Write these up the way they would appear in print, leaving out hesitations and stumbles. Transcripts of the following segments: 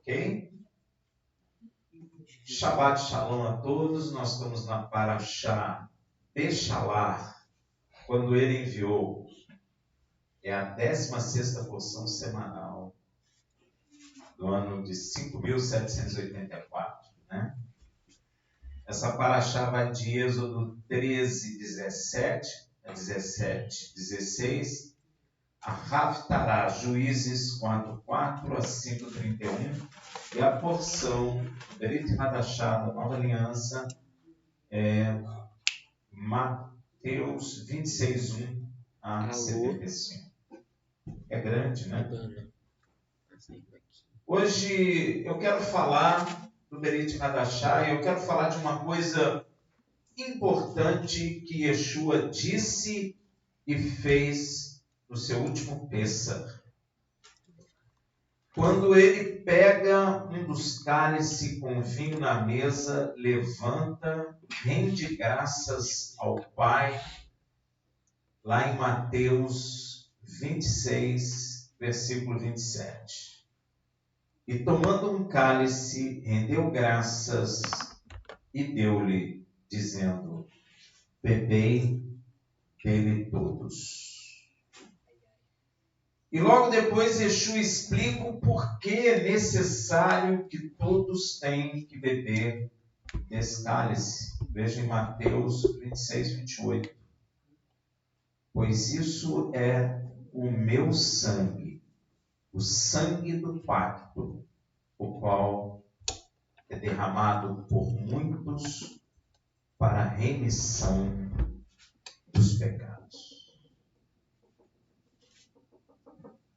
Ok? Shabbat Shalom a todos. Nós estamos na Parashá Beshalach, quando ele enviou. É a 16ª porção semanal do ano de 5.784, né? Essa Parashá vai de Êxodo 13, 17 a 17, 16, a Haftará, Juízes 4, 4 a 5, 31, e a porção Berit Hadashah, da Nova Aliança, é Mateus 26, 1 a 75. É grande, né? Hoje eu quero falar do Berit Hadashah e eu quero falar de uma coisa importante que Yeshua disse e fez no seu último Pêssar. Quando ele pega um dos cálices com vinho na mesa, levanta, rende graças ao Pai, lá em Mateus 26, versículo 27. E tomando um cálice, rendeu graças e deu-lhe, dizendo: bebei dele todos. E logo depois Yeshua explica o porquê é necessário que todos tenham que beber desse cálice. Veja em Mateus 26, 28. Pois isso é o meu sangue, o sangue do pacto, o qual é derramado por muitos para a remissão dos pecados.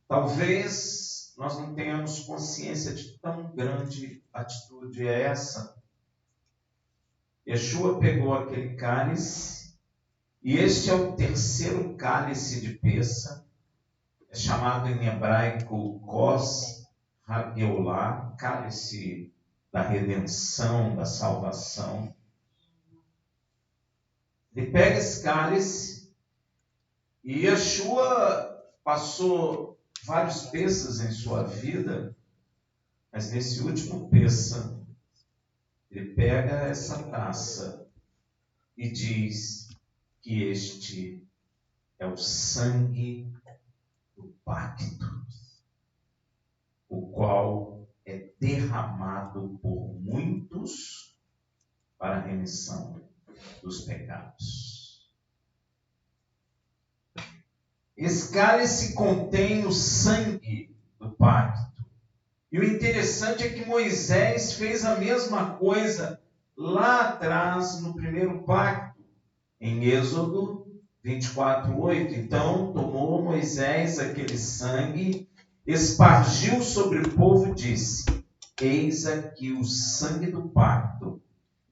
Talvez nós não tenhamos consciência de tão grande atitude é essa. Yeshua pegou aquele cálice, e este é o terceiro cálice de Pêssar, é chamado em hebraico Kos HaGeulah, cálice da redenção, da salvação. Ele pega esse cálice, e Yeshua passou vários Pêssars em sua vida, mas nesse último Pêssar, ele pega essa taça e diz que este é o sangue do pacto, o qual é derramado por muitos para a remissão dos pecados. Esse cálice contém o sangue do pacto. E o interessante é que Moisés fez a mesma coisa lá atrás, no primeiro pacto, em Êxodo 24, 8. Então, tomou Moisés aquele sangue, espargiu sobre o povo e disse: eis aqui o sangue do pacto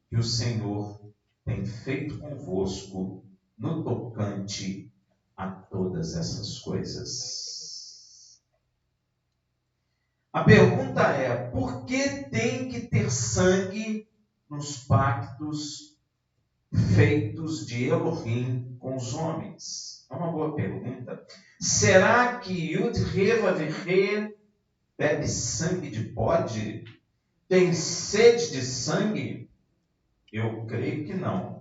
que o Senhor tem feito convosco no tocante a todas essas coisas. A pergunta é: por que tem que ter sangue nos pactos feitos de Elohim com os homens? É uma boa pergunta. Será que Yud-Heh-Vav-Heh bebe sangue de bode? Tem sede de sangue? Eu creio que não.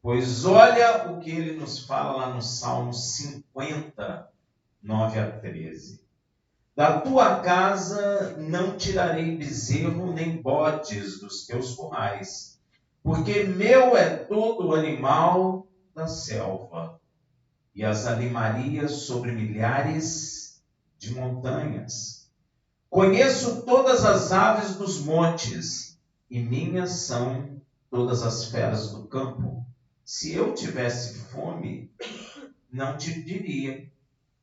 Pois olha o que ele nos fala lá no Salmo 50, 9 a 13. Da tua casa não tirarei bezerro nem bodes dos teus currais, porque meu é todo o animal da selva, e as animarias sobre milhares de montanhas. Conheço todas as aves dos montes, e minhas são todas as feras do campo. Se eu tivesse fome, não te diria,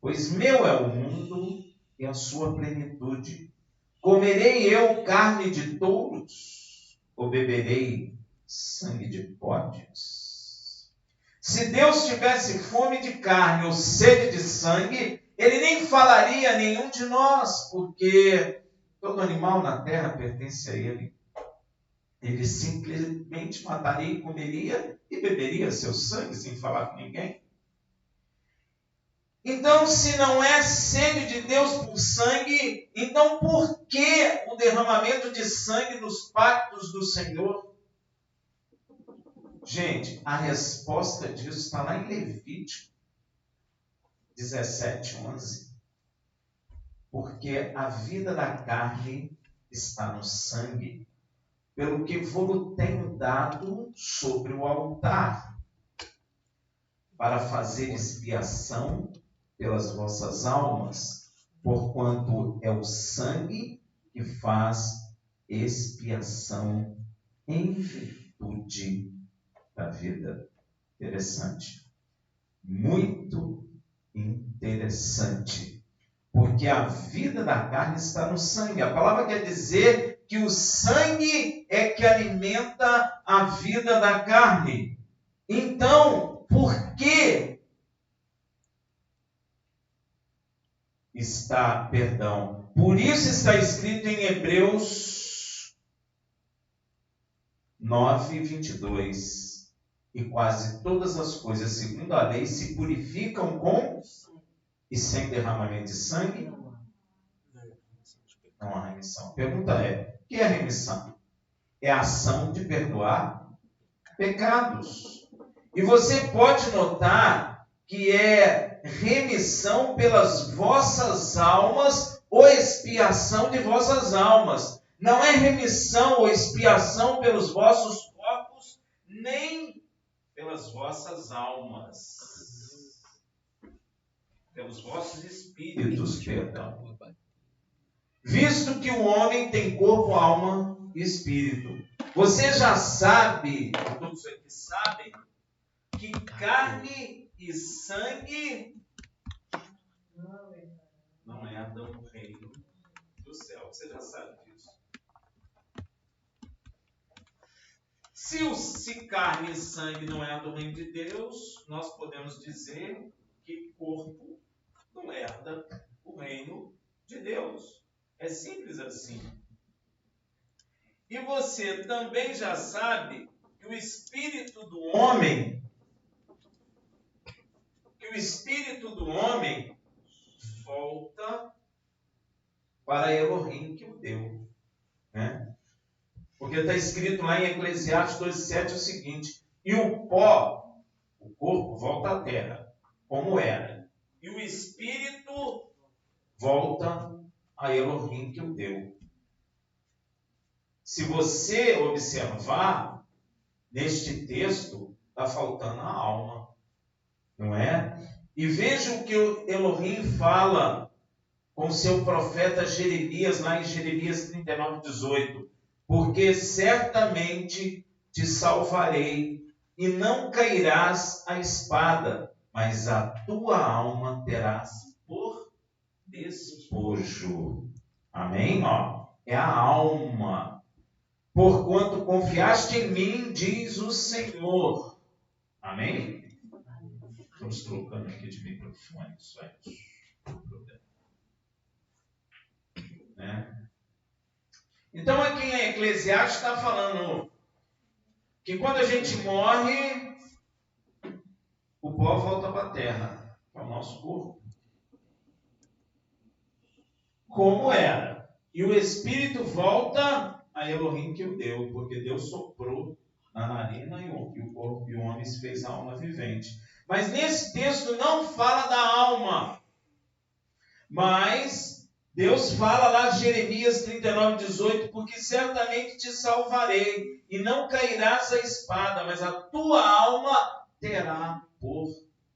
pois meu é o mundo e a sua plenitude. Comerei eu carne de touros, ou beberei sangue de bodes? Se Deus tivesse fome de carne ou sede de sangue, ele nem falaria a nenhum de nós, porque todo animal na terra pertence a ele. Ele simplesmente mataria, comeria e beberia seu sangue sem falar com ninguém. Então, se não é sede de Deus por sangue, então por que o derramamento de sangue nos pactos do Senhor? Gente, a resposta disso está lá em Levítico 17:11. Porque a vida da carne está no sangue, pelo que vos tenho dado sobre o altar, para fazer expiação pelas vossas almas, porquanto é o sangue que faz expiação em virtude da vida. Interessante. Muito interessante. Porque a vida da carne está no sangue. A palavra quer dizer que o sangue é que alimenta a vida da carne. Então, por que por isso está escrito em Hebreus 9:22. E quase todas as coisas, segundo a lei, se purificam com e sem derramamento de sangue. Não há remissão. A pergunta é: o que é remissão? É a ação de perdoar pecados. E você pode notar que é remissão pelas vossas almas ou expiação de vossas almas. Não é remissão ou expiação pelos vossos corpos, nem pelas vossas almas. Pelos vossos espíritos, perdão. Visto que o homem tem corpo, alma e espírito. Você já sabe, todos aqui sabem, que carne e sangue não herdam o reino do céu. Você já sabe disso. Se carne e sangue não herdam o reino de Deus, nós podemos dizer que corpo não herda o reino de Deus. É simples assim. E você também já sabe que o espírito do homem volta para Elohim que o deu. Né? Porque está escrito lá em Eclesiastes 2:7 o seguinte: e o pó, o corpo, volta à terra, como era. E o espírito volta a Elohim que o deu. Se você observar, neste texto, está faltando a alma. Não é? E veja o que o Elohim fala com seu profeta Jeremias, lá em Jeremias 39:18. Porque certamente te salvarei, e não cairás à espada, mas a tua alma terás por despojo. Amém? Ó, é a alma. Porquanto confiaste em mim, diz o Senhor. Amém? Estamos trocando aqui de microfone, isso é problema. Né? Então aqui em Eclesiastes está falando que quando a gente morre, o pó volta para a terra, para o nosso corpo. Como era. E o espírito volta a Elohim que o deu, porque Deus soprou na narina e o corpo e o homem se fez alma vivente. Mas nesse texto não fala da alma. Mas Deus fala lá em Jeremias 39:18, porque certamente te salvarei, e não cairás a espada, mas a tua alma terá por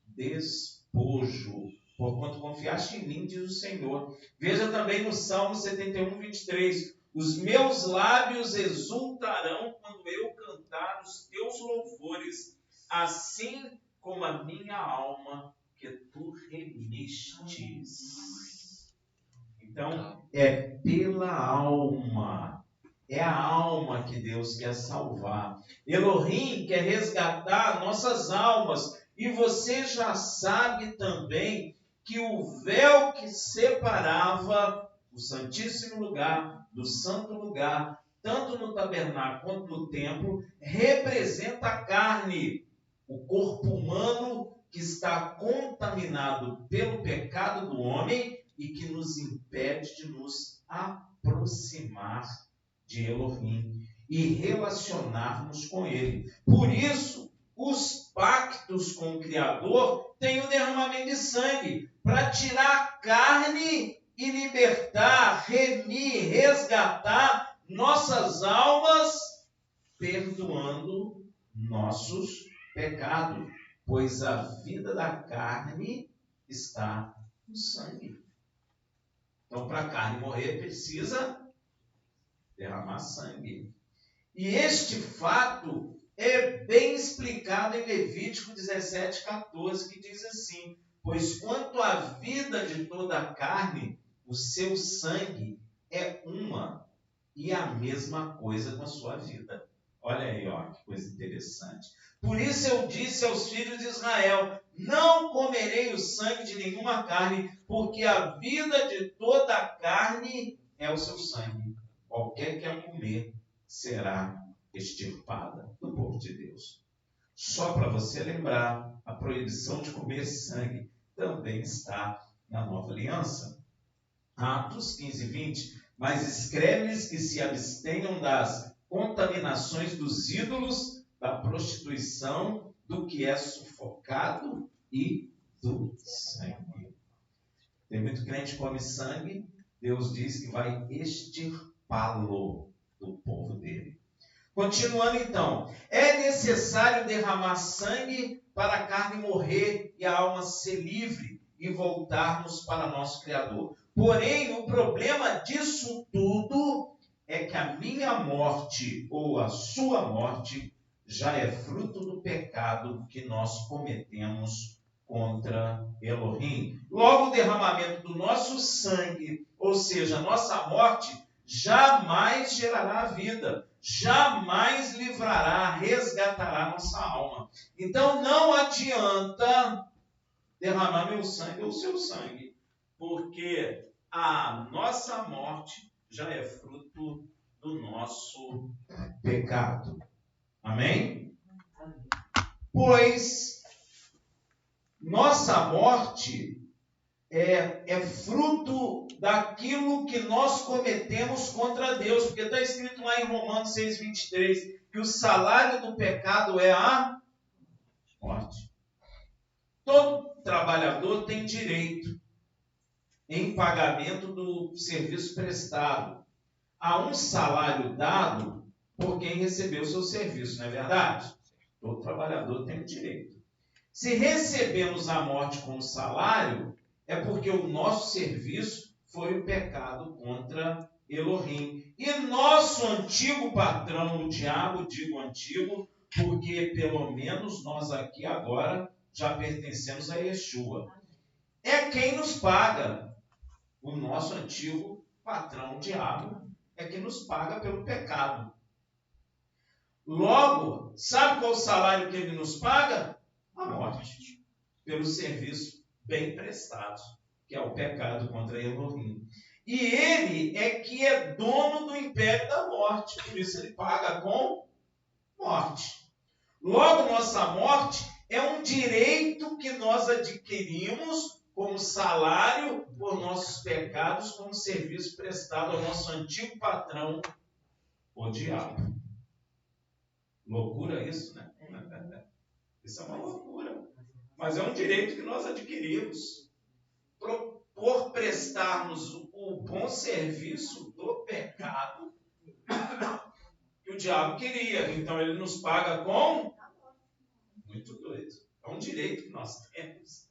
despojo, porquanto confiaste em mim, diz o Senhor. Veja também no Salmo 71:23, os meus lábios exultarão quando eu cantar os teus louvores, assim como a minha alma que tu remistes. Então, é pela alma. É a alma que Deus quer salvar. Elohim quer resgatar nossas almas. E você já sabe também que o véu que separava o Santíssimo Lugar do Santo Lugar, tanto no tabernáculo quanto no templo, representa a carne, o corpo humano que está contaminado pelo pecado do homem e que nos impede de nos aproximar de Elohim e relacionarmos com Ele. Por isso, os pactos com o Criador têm o derramamento de sangue para tirar a carne e libertar, remir, resgatar nossas almas, perdoando nossos pecados, pois a vida da carne está no sangue. Então, para a carne morrer, precisa derramar sangue. E este fato é bem explicado em Levítico 17:14, que diz assim: pois quanto à vida de toda a carne, o seu sangue é uma e a mesma coisa com a sua vida. Olha aí, ó, que coisa interessante. Por isso eu disse aos filhos de Israel: não comerei o sangue de nenhuma carne, porque a vida de toda a carne é o seu sangue. Qualquer que a comer será extirpada do povo de Deus. Só para você lembrar, a proibição de comer sangue também está na Nova Aliança. Atos 15:20. Mas escreve-lhes que se abstenham das contaminações dos ídolos, da prostituição, do que é sufocado e do sangue. Tem muito crente que come sangue, Deus diz que vai extirpá-lo do povo dele. Continuando então, é necessário derramar sangue para a carne morrer e a alma ser livre e voltarmos para nosso Criador. Porém, o problema disso tudo é que a minha morte ou a sua morte já é fruto do pecado que nós cometemos contra Elohim. Logo, o derramamento do nosso sangue, ou seja, a nossa morte, jamais gerará a vida, jamais livrará, resgatará nossa alma. Então não adianta derramar meu sangue ou seu sangue, porque a nossa morte já é fruto do nosso pecado. Amém? Pois nossa morte é fruto daquilo que nós cometemos contra Deus, porque está escrito lá em Romanos 6:23, que o salário do pecado é a morte. Todo trabalhador tem direito em pagamento do serviço prestado a um salário dado por quem recebeu o seu serviço, não é verdade? Todo trabalhador tem direito. Se recebemos a morte como salário, é porque o nosso serviço foi o pecado contra Elohim. E nosso antigo patrão, o diabo, digo antigo, porque pelo menos nós aqui agora já pertencemos a Yeshua. É quem nos paga. O nosso antigo patrão, o diabo, é quem nos paga pelo pecado. Logo, sabe qual é o salário que ele nos paga? A morte. Pelo serviço bem prestado, que é o pecado contra Elohim. E ele é que é dono do império da morte, por isso ele paga com morte. Logo, nossa morte é um direito que nós adquirimos como salário por nossos pecados, como serviço prestado ao nosso antigo patrão, o diabo. Loucura isso, né? Isso é uma loucura. Mas é um direito que nós adquirimos por prestarmos o bom serviço do pecado que o diabo queria. Então ele nos paga com... Muito doido. É um direito que nós temos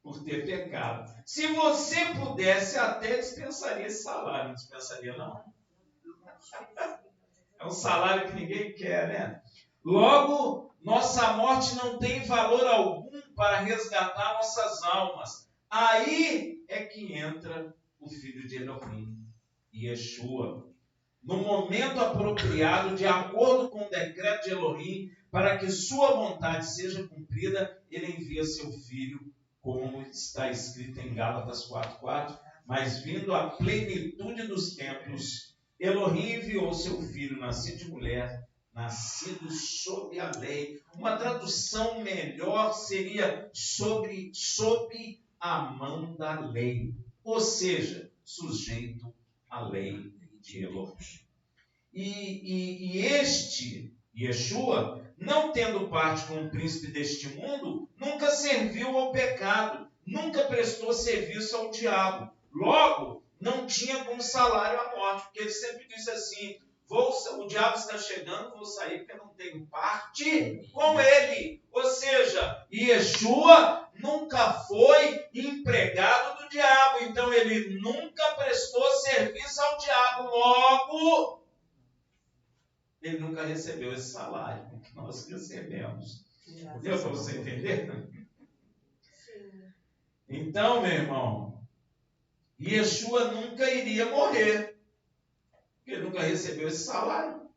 por ter pecado. Se você pudesse, até dispensaria esse salário. Não dispensaria, não? É um salário que ninguém quer, né? Logo, nossa morte não tem valor algum para resgatar nossas almas. Aí é que entra o Filho de Elohim, Yeshua. No momento apropriado, de acordo com o decreto de Elohim, para que sua vontade seja cumprida, ele envia seu Filho, como está escrito em Gálatas 4:4, mas vindo à plenitude dos tempos, Elohim enviou seu Filho, nascido de mulher, nascido sob a lei. Uma tradução melhor seria sob a mão da lei, ou seja, sujeito à lei de Elohim. E este, Yeshua, não tendo parte com o príncipe deste mundo, nunca serviu ao pecado, nunca prestou serviço ao diabo. Logo, não tinha como salário a morte, porque ele sempre disse assim: o diabo está chegando, vou sair porque eu não tenho parte com ele. Ou seja, Yeshua nunca foi empregado do diabo, então ele nunca prestou serviço ao diabo. Logo, ele nunca recebeu esse salário que nós recebemos. Deu para você entender? Então, meu irmão, Yeshua nunca iria morrer, porque ele nunca recebeu esse salário.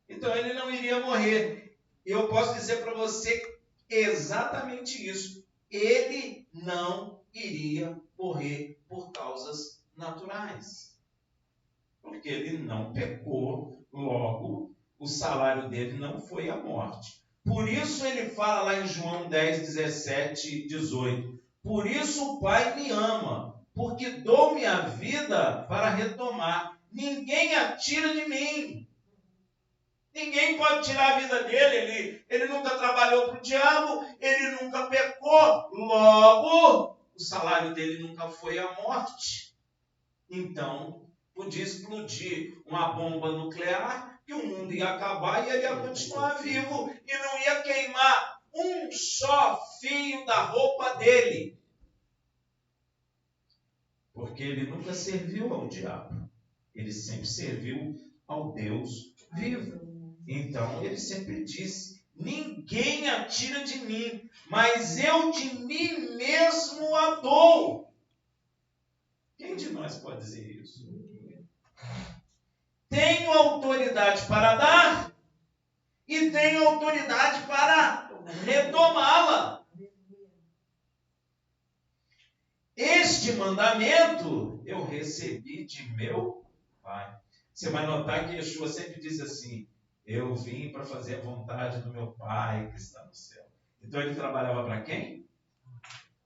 Então ele não iria morrer. Eu posso dizer para você exatamente isso. Ele não iria morrer por causas naturais. Porque ele não pecou, logo o salário dele não foi a morte. Por isso ele fala lá em João 10, 17, 18. Por isso o Pai me ama, porque dou minha vida para retomar. Ninguém a tira de mim. Ninguém pode tirar a vida dele. Ele nunca trabalhou para o diabo, ele nunca pecou. Logo, o salário dele nunca foi a morte. Então, podia explodir uma bomba nuclear e o mundo ia acabar e ele ia continuar vivo e não ia queimar um só fio da roupa dele. Porque ele nunca serviu ao diabo. Ele sempre serviu ao Deus vivo. Então, ele sempre disse: ninguém a tira de mim, mas eu de mim mesmo a dou. Quem de nós pode dizer isso? Tenho autoridade para dar e tenho autoridade para retomá-la. Este mandamento eu recebi de meu Pai. Você vai notar que Yeshua sempre diz assim: eu vim para fazer a vontade do meu Pai que está no céu. Então ele trabalhava para quem?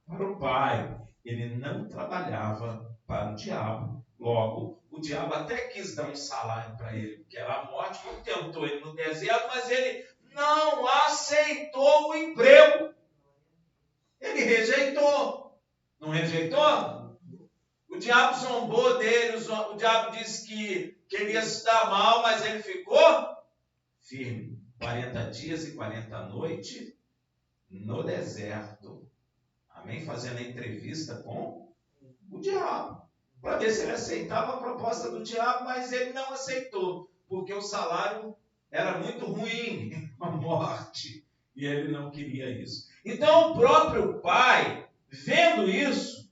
Para o Pai. Ele não trabalhava para o diabo. Logo, o diabo até quis dar um salário para ele, que era a morte, porque tentou ele no deserto, mas ele não aceitou o emprego. Ele rejeitou. Não rejeitou? O diabo zombou dele, o diabo disse que queria se dar mal, mas ele ficou firme. 40 dias e 40 noites no deserto. Amém? Fazendo a entrevista com o diabo. Para ver se ele aceitava a proposta do diabo, mas ele não aceitou. Porque o salário era muito ruim, a morte. E ele não queria isso. Então o próprio pai, vendo isso,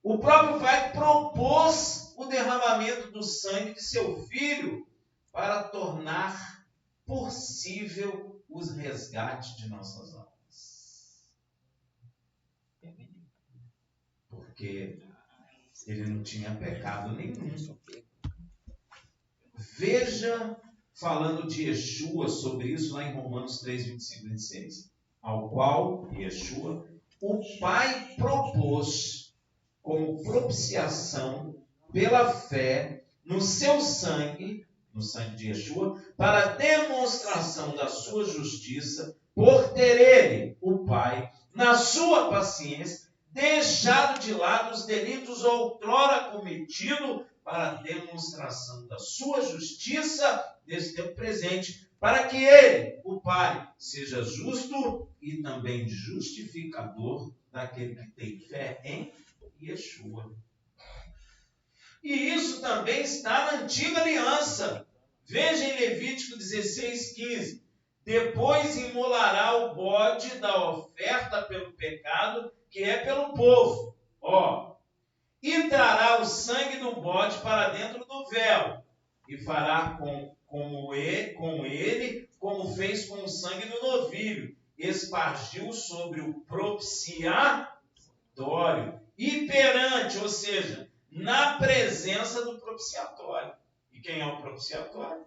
o próprio pai propôs o derramamento do sangue de seu filho para tornar possível o resgate de nossas almas. Porque ele não tinha pecado nenhum. Veja, falando de Yeshua sobre isso lá em Romanos 3, 25 e 26, ao qual, Yeshua, o Pai propôs como propiciação pela fé no seu sangue, no sangue de Yeshua, para demonstração da sua justiça, por ter ele, o Pai, na sua paciência, deixado de lado os delitos outrora cometidos, para a demonstração da sua justiça nesse tempo presente, para que ele, o Pai, seja justo e também justificador daquele que tem fé em Yeshua. E isso também está na antiga aliança. Veja em Levítico 16, 15. Depois imolará o bode da oferta pelo pecado, que é pelo povo. E trará o sangue do bode para dentro do véu, e fará com ele, como fez com o sangue do novilho, espargiu sobre o propiciatório, e perante, ou seja, na presença do propiciatório. E quem é o propiciatório?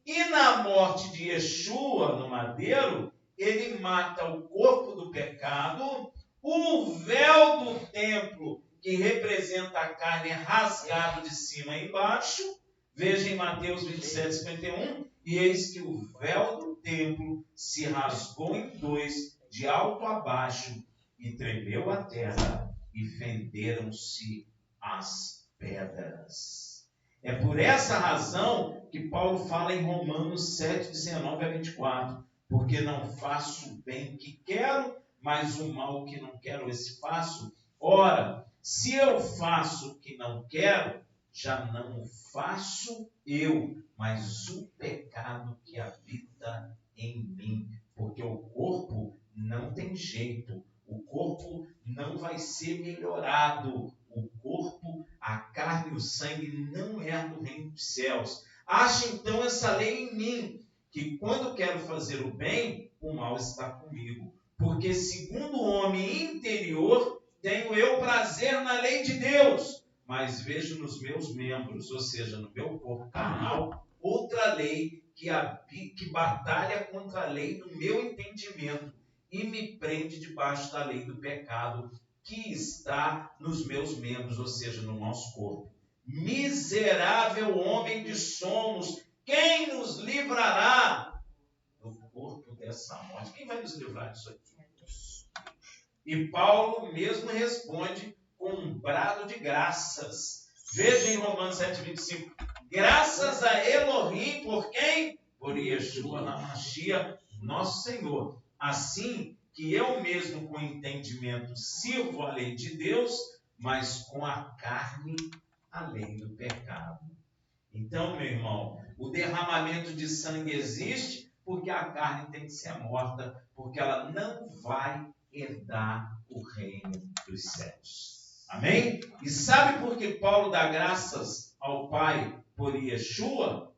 E na morte de Yeshua no madeiro, ele mata o corpo do pecado, o véu do templo, que representa a carne, é rasgado de cima e embaixo. Veja em Mateus 27, 51, e eis que o véu do templo se rasgou em dois, de alto a baixo, e tremeu a terra, e fenderam-se as pedras. É por essa razão que Paulo fala em Romanos 7, 19 a 24, porque não faço o bem que quero, mas o mal que não quero, esse faço. Ora, se eu faço o que não quero, já não o faço eu, mas o pecado que habita em mim. Porque o corpo não tem jeito, o corpo não vai ser melhorado, o corpo, a carne e o sangue não é do reino dos céus. Acha então essa lei em mim, que quando quero fazer o bem, o mal está comigo. Porque segundo o homem interior, tenho eu prazer na lei de Deus, mas vejo nos meus membros, ou seja, no meu corpo carnal, outra lei que batalha contra a lei do meu entendimento e me prende debaixo da lei do pecado que está nos meus membros, ou seja, no nosso corpo. Miserável homem de somos, quem nos livrará do corpo dessa morte? Quem vai nos livrar disso aqui? E Paulo mesmo responde com um brado de graças. Veja em Romanos 7, 25. Graças a Elohim, por quem? Por Yeshua HaMashiach, nosso Senhor. Assim que eu mesmo com entendimento sirvo a lei de Deus, mas com a carne a lei do pecado. Então, meu irmão, o derramamento de sangue existe porque a carne tem que ser morta, porque ela não vai herdar o reino dos céus. Amém? E sabe por que Paulo dá graças ao Pai por Yeshua?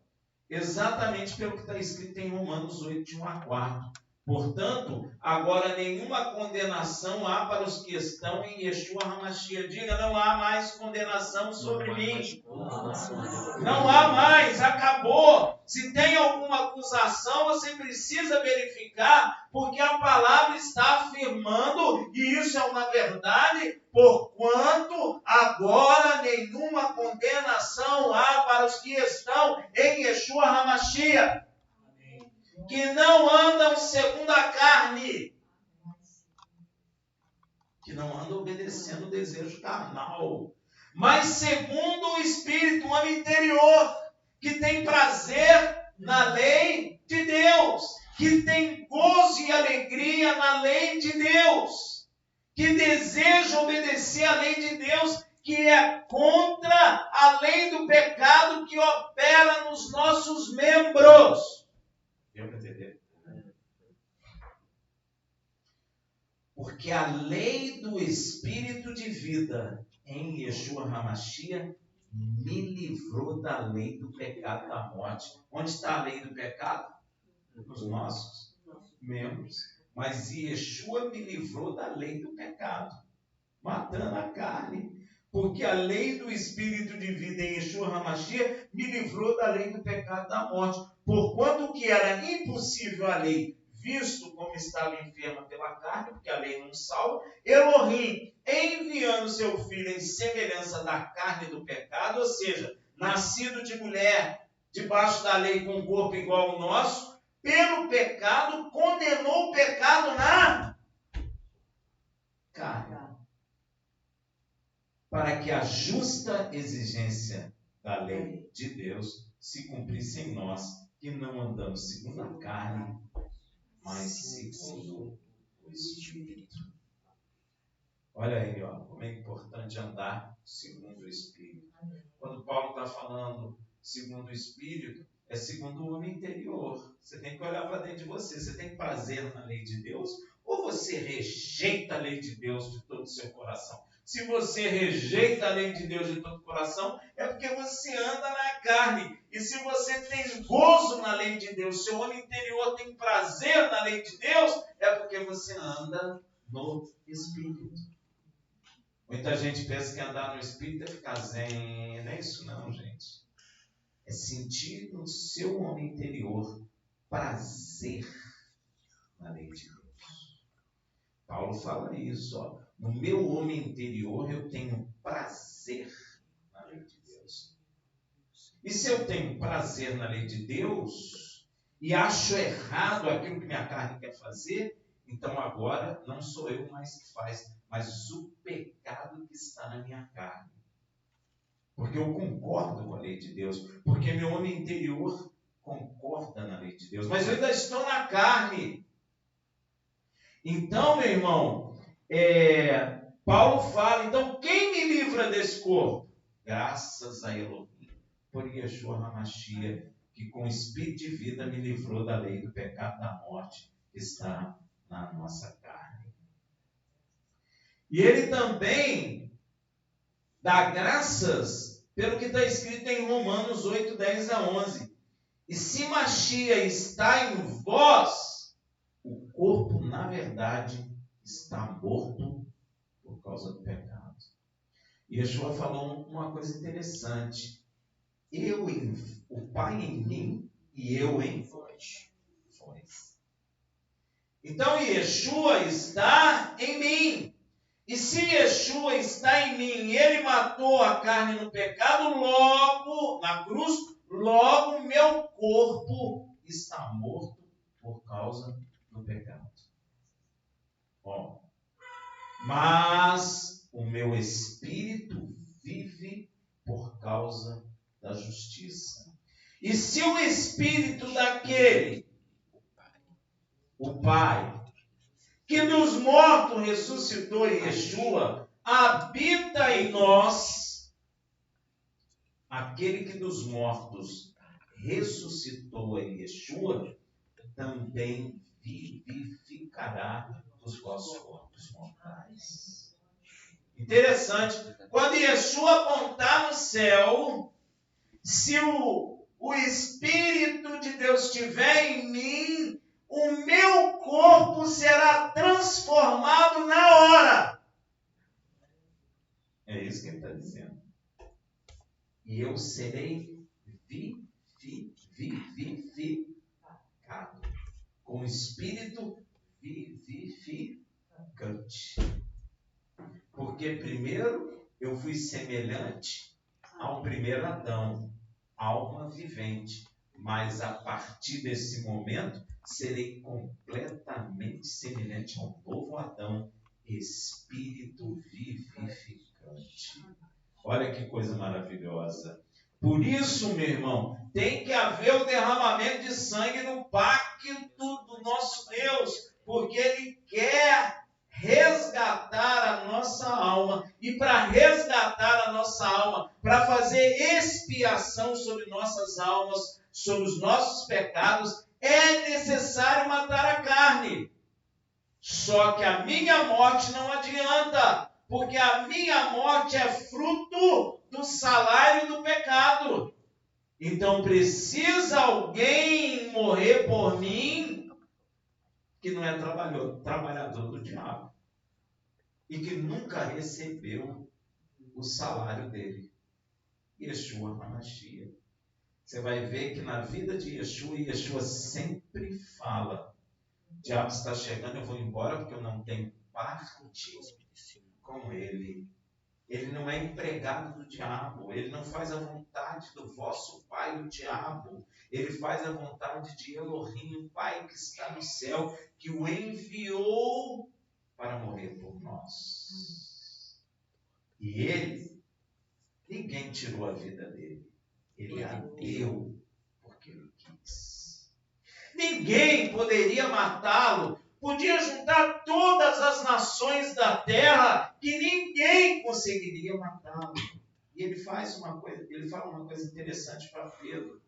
Exatamente pelo que está escrito em Romanos 8, de 1 a 4. Portanto, agora nenhuma condenação há para os que estão em Yeshua HaMashiach. Diga, não há mais condenação sobre mim. Não há mais, acabou. Se tem alguma acusação, você precisa verificar, porque a palavra está afirmando, e isso é uma verdade, porquanto agora nenhuma condenação há para os que estão em Yeshua HaMashiach, que não andam segundo a carne, que não andam obedecendo o desejo carnal, mas segundo o Espírito, o homem interior, que tem prazer na lei de Deus, que tem gozo e alegria na lei de Deus, que deseja obedecer a lei de Deus, que é contra a lei do pecado que opera nos nossos membros. Deu para entender? Porque a lei do Espírito de vida em Yeshua HaMashiach me livrou da lei do pecado da morte. Onde está a lei do pecado? Nos nossos membros. Mas Yeshua me livrou da lei do pecado, matando a carne. Porque a lei do Espírito de vida em Yeshua HaMashiach me livrou da lei do pecado da morte. Porquanto o que era impossível à lei, visto como estava enferma pela carne, porque a lei não salva, Elohim, enviando seu filho em semelhança da carne do pecado, ou seja, nascido de mulher, debaixo da lei com um corpo igual ao nosso, pelo pecado, condenou o pecado na carne, para que a justa exigência da lei de Deus se cumprisse em nós, que não andamos segundo a carne, mas segundo o Espírito. Olha aí, ó, como é importante andar segundo o Espírito. Quando Paulo está falando segundo o Espírito, é segundo o homem interior. Você tem que olhar para dentro de você. Você tem prazer na lei de Deus ou você rejeita a lei de Deus de todo o seu coração? Se você rejeita a lei de Deus de todo o coração, é porque você anda na carne. E se você tem gozo na lei de Deus, seu homem interior tem prazer na lei de Deus, é porque você anda no Espírito. Muita gente pensa que andar no Espírito é ficar zen. Não é isso não, gente. é sentir no seu homem interior prazer na lei de Deus. Paulo fala isso, ó. No meu homem interior eu tenho prazer na lei de Deus. E se eu tenho prazer na lei de Deus e acho errado aquilo que minha carne quer fazer, então agora não sou eu mais que faz, mas o pecado que está na minha carne. Porque eu concordo com a lei de Deus, porque meu homem interior concorda na lei de Deus, mas eu ainda estou na carne. Então, meu irmão, Paulo fala, então quem me livra desse corpo? Graças a Elohim, por Yeshua HaMashiach, que com o Espírito de vida me livrou da lei do pecado da morte que está na nossa carne. E ele também dá graças pelo que está escrito em Romanos 8, 10 a 11. E se Mashiach está em vós, o corpo, na verdade, está morto por causa do pecado. E Yeshua falou uma coisa interessante. O Pai em mim e eu em vós. Então, Yeshua está em mim. E se Yeshua está em mim, ele matou a carne no pecado, logo, na cruz, logo meu corpo está morto por causa do pecado. Bom, mas o meu espírito vive por causa da justiça. E se o espírito daquele, o Pai, que dos mortos ressuscitou Yeshua, habita em nós, aquele que dos mortos ressuscitou a Yeshua, também vivificará os vossos corpos mortais. Interessante, quando Yeshua apontar no céu, se o Espírito de Deus estiver em mim, o meu corpo será transformado na hora. É isso que ele está dizendo. E eu serei vivificado com o Espírito vivificante. Porque primeiro eu fui semelhante ao primeiro Adão, alma vivente. Mas a partir desse momento, serei completamente semelhante ao novo Adão, espírito vivificante. Olha que coisa maravilhosa. Por isso, meu irmão, tem que haver o derramamento de sangue no pacto do nosso Deus, porque Ele quer resgatar a nossa alma, e para resgatar a nossa alma, para fazer expiação sobre nossas almas, sobre os nossos pecados, é necessário matar a carne. Só que a minha morte não adianta, porque a minha morte é fruto do salário do pecado. Então precisa alguém morrer por mim que não é trabalhador do diabo e que nunca recebeu o salário dele. Yeshua HaMashiach. Você vai ver que na vida de Yeshua sempre fala: o diabo está chegando, eu vou embora porque eu não tenho parte com ele. Ele não é empregado do diabo, ele não faz a vontade do vosso pai, o diabo. Ele faz a vontade de Elohim, o Pai que está no céu, que o enviou para morrer por nós. E ele, ninguém tirou a vida dele. Ele a deu porque ele quis. Ninguém poderia matá-lo. Podia juntar todas as nações da terra, que ninguém conseguiria matá-lo. E ele faz uma coisa, ele fala uma coisa interessante para Pedro.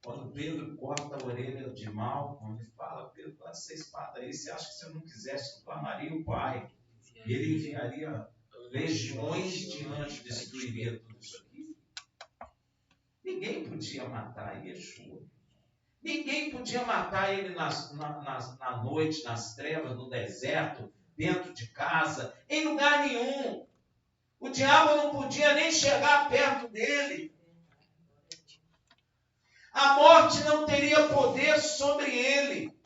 Quando Pedro corta a orelha de Malco, ele fala: Pedro, com essa espada aí, você acha que se eu não quisesse, eu clamaria o Pai? E ele enviaria legiões de anjos, destruiria tudo isso aqui. Ninguém podia matar Yeshua. Ninguém podia matar ele na noite, nas trevas, no deserto, dentro de casa, em lugar nenhum. O diabo não podia nem chegar perto dele. A morte não teria poder sobre ele.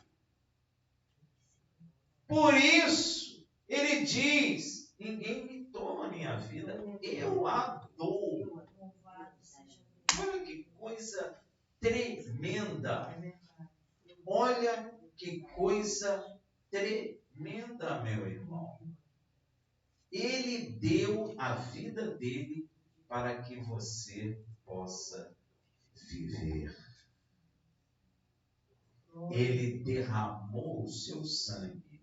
Por isso, ele diz, ninguém me toma a minha vida, eu a dou. Olha que coisa tremenda. Olha que coisa tremenda, meu irmão. Ele deu a vida dele para que você possa viver. Ele derramou o seu sangue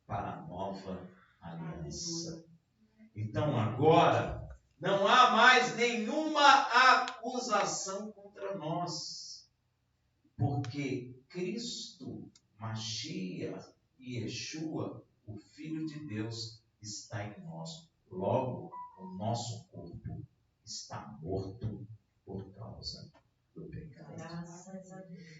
para a nova aliança. Então agora não há mais nenhuma acusação contra nós, porque Cristo, Mashiach e Yeshua, o Filho de Deus, está em nós. Logo, o nosso corpo está morto por causa do pecado.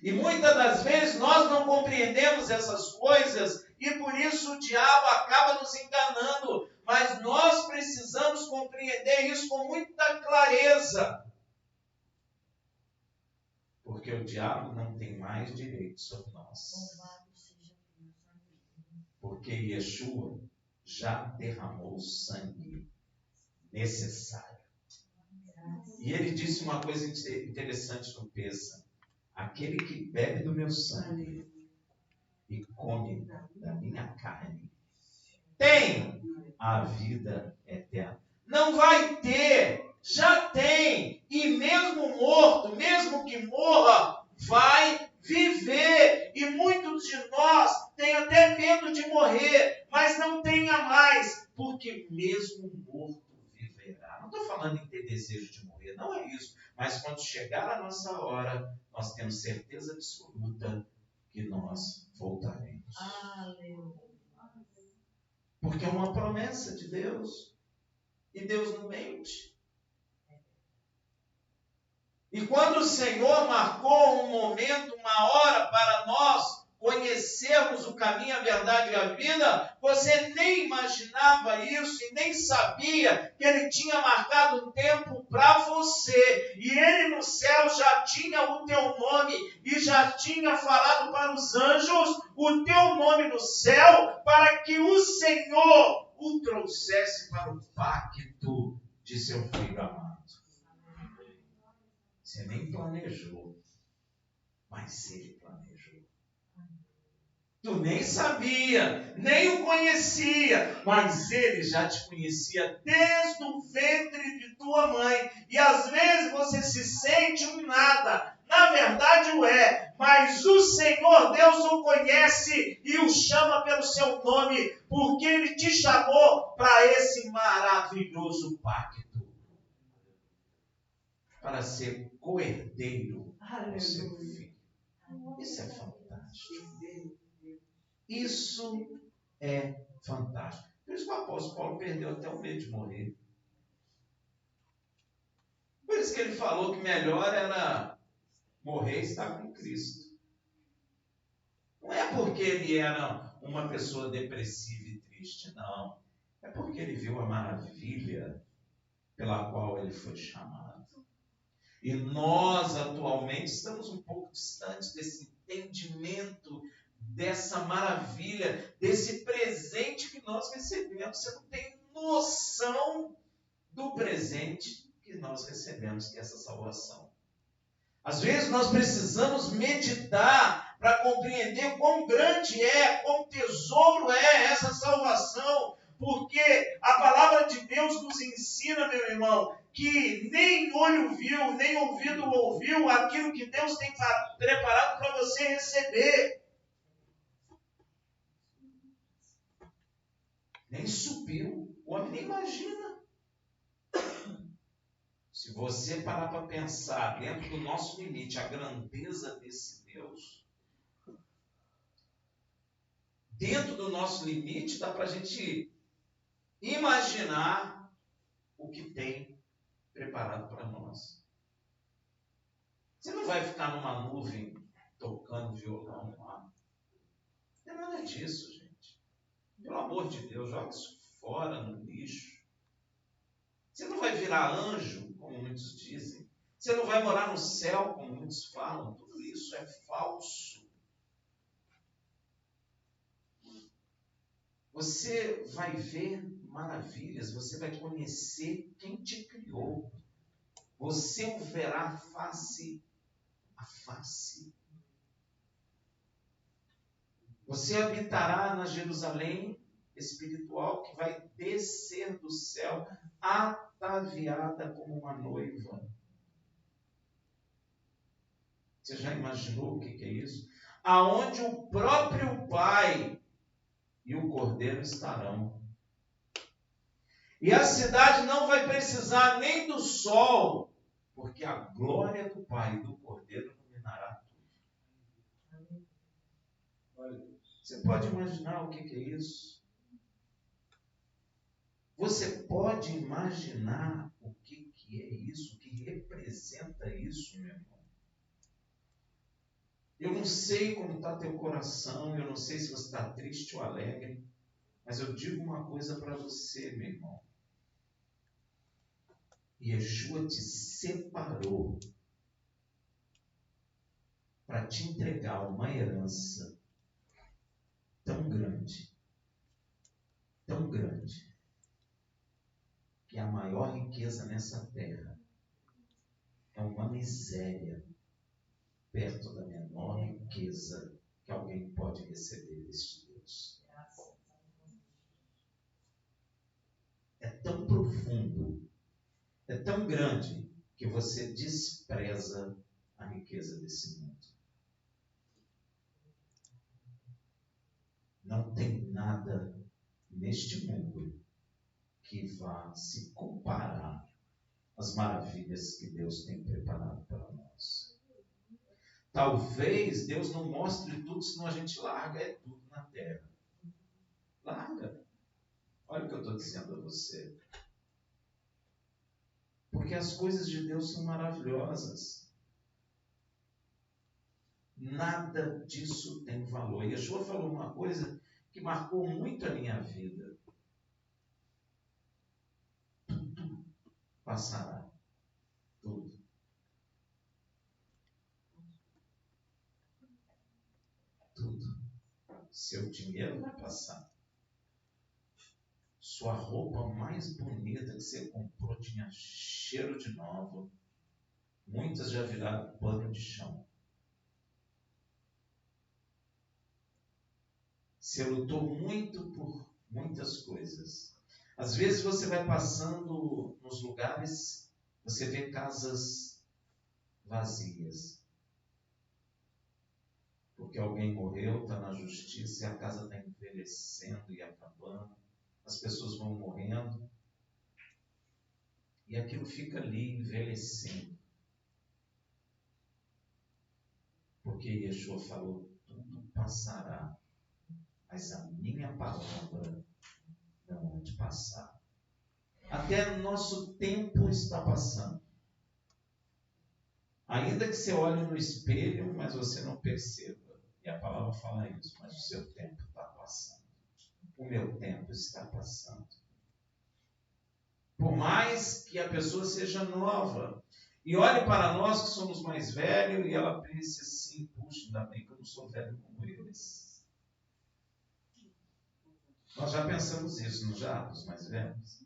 E muitas das vezes nós não compreendemos essas coisas e por isso o diabo acaba nos enganando. Mas nós precisamos compreender isso com muita clareza. Porque o diabo não tem mais direito sobre nós. Porque Yeshua já derramou o sangue necessário. E ele disse uma coisa interessante no Pêssamo: aquele que bebe do meu sangue e come da minha carne tem a vida eterna. Não vai ter, já tem. E mesmo morto, mesmo que morra, vai viver. E muitos de nós têm até medo de morrer, mas não tenha mais, porque mesmo morto viverá. Não estou falando em ter desejo de morrer, não é isso. Mas quando chegar a nossa hora, nós temos certeza absoluta que nós voltaremos. Porque é uma promessa de Deus. E Deus não mente. E quando o Senhor marcou um momento, uma hora para nós conhecermos o caminho, a verdade e a vida, você nem imaginava isso e nem sabia que Ele tinha marcado um tempo para você. E Ele no céu já tinha o teu nome e já tinha falado para os anjos o teu nome no céu, para que o Senhor o trouxesse para o pacto de seu filho amado. Você nem planejou, mas Ele planejou. Tu nem sabia, nem o conhecia, mas Ele já te conhecia desde o ventre de tua mãe. E às vezes você se sente um nada, na verdade o é, mas o Senhor Deus o conhece e o chama pelo seu nome, porque Ele te chamou para esse maravilhoso pacto, para ser coerdeiro do seu filho. Isso é fantástico. Isso é fantástico. Por isso que o apóstolo Paulo perdeu até o medo de morrer. Por isso que ele falou que melhor era morrer e estar com Cristo. Não é porque ele era uma pessoa depressiva e triste, não. É porque ele viu a maravilha pela qual ele foi chamado. E nós, atualmente, estamos um pouco distantes desse entendimento, dessa maravilha, desse presente que nós recebemos. Você não tem noção do presente que nós recebemos, que é essa salvação. Às vezes nós precisamos meditar para compreender quão grande é, quão tesouro é essa salvação, porque a palavra de Deus nos ensina, meu irmão, que nem olho viu, nem ouvido ouviu aquilo que Deus tem preparado para você receber. Nem subiu, o homem nem imagina. Se você parar para pensar dentro do nosso limite, a grandeza desse Deus, dentro do nosso limite, dá para a gente imaginar o que tem preparado para nós. Você não vai ficar numa nuvem tocando violão lá. Não é nada disso, gente. Pelo amor de Deus, joga isso fora no lixo. Você não vai virar anjo, como muitos dizem. Você não vai morar no céu, como muitos falam. Tudo isso é falso. Você vai ver maravilhas, você vai conhecer quem te criou. Você o verá face a face. Você habitará na Jerusalém espiritual que vai descer do céu, ataviada como uma noiva. Você já imaginou o que é isso? Aonde o próprio Pai e o Cordeiro estarão. E a cidade não vai precisar nem do sol, porque a glória do Pai e do Cordeiro iluminará tudo. Você pode imaginar o que é isso? Você pode imaginar o que é isso, o que representa isso, meu irmão? Eu não sei como está teu coração, eu não sei se você está triste ou alegre, mas eu digo uma coisa para você, meu irmão. Yeshua te separou para te entregar uma herança tão grande, que a maior riqueza nessa terra é uma miséria perto da menor riqueza que alguém pode receber deste Deus. É tão profundo, é tão grande, que você despreza a riqueza desse mundo. Não tem nada neste mundo que vá se comparar às maravilhas que Deus tem preparado para nós. Talvez Deus não mostre tudo, senão a gente larga tudo na terra. Larga. Olha o que eu estou dizendo a você. Porque as coisas de Deus são maravilhosas. Nada disso tem valor. E Yeshua falou uma coisa que marcou muito a minha vida. Tudo passará. Tudo. Tudo. Seu dinheiro vai passar. Sua roupa mais bonita que você comprou tinha cheiro de nova. Muitas já viraram pano de chão. Você lutou muito por muitas coisas. Às vezes você vai passando nos lugares, você vê casas vazias. Porque alguém morreu, está na justiça, e a casa está envelhecendo e acabando. As pessoas vão morrendo. E aquilo fica ali envelhecendo. Porque Yeshua falou, tudo passará, mas a minha palavra não há de passar. Até nosso tempo está passando. Ainda que você olhe no espelho, mas você não perceba. E a palavra fala isso, mas o seu tempo está passando. O meu tempo está passando. Por mais que a pessoa seja nova, e olhe para nós que somos mais velhos, e ela pense assim, puxa, ainda bem que eu não sou velho como eles. Nós já pensamos isso, não já? Os mais velhos?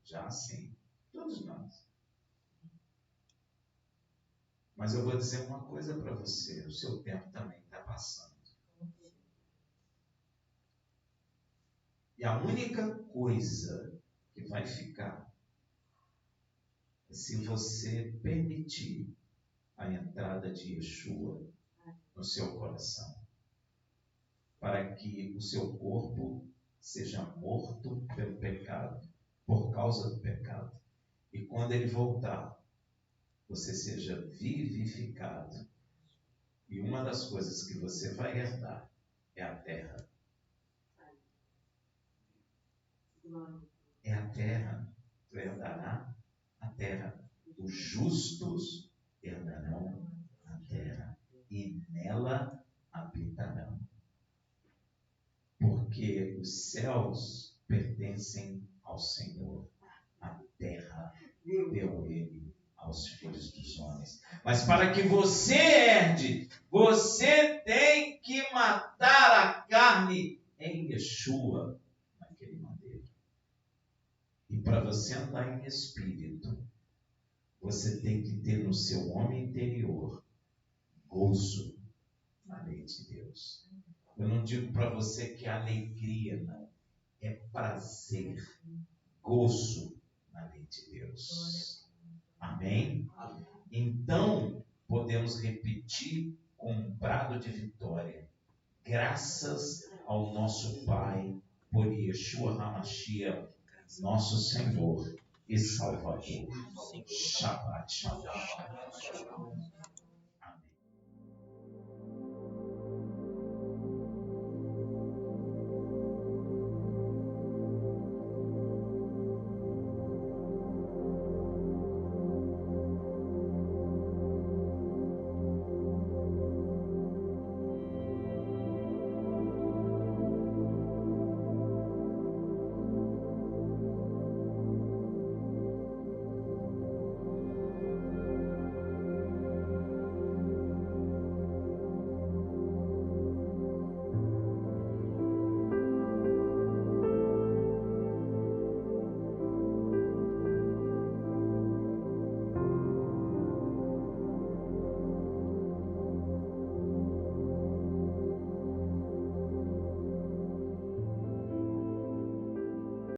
Já sim, todos nós. Mas eu vou dizer uma coisa para você, o seu tempo também está passando. E a única coisa que vai ficar é se você permitir a entrada de Yeshua no seu coração, para que o seu corpo seja morto pelo pecado, por causa do pecado. E quando ele voltar, você seja vivificado. E uma das coisas que você vai herdar é a terra. É a terra. Tu herdará a terra. Os justos herdarão a terra e nela habitarão. Porque os céus pertencem ao Senhor. A terra deu ele aos filhos dos homens. Mas para que você herde, você tem que matar a carne em Yeshua, naquele madeiro. E para você andar em espírito, você tem que ter no seu homem interior gozo na lei de Deus. Eu não digo para você que é alegria, não. É prazer, gozo na lei de Deus. Amém? Então, podemos repetir com um brado de vitória. Graças ao nosso Pai, por Yeshua HaMashiach, nosso Senhor e Salvador. Shabbat Shalom.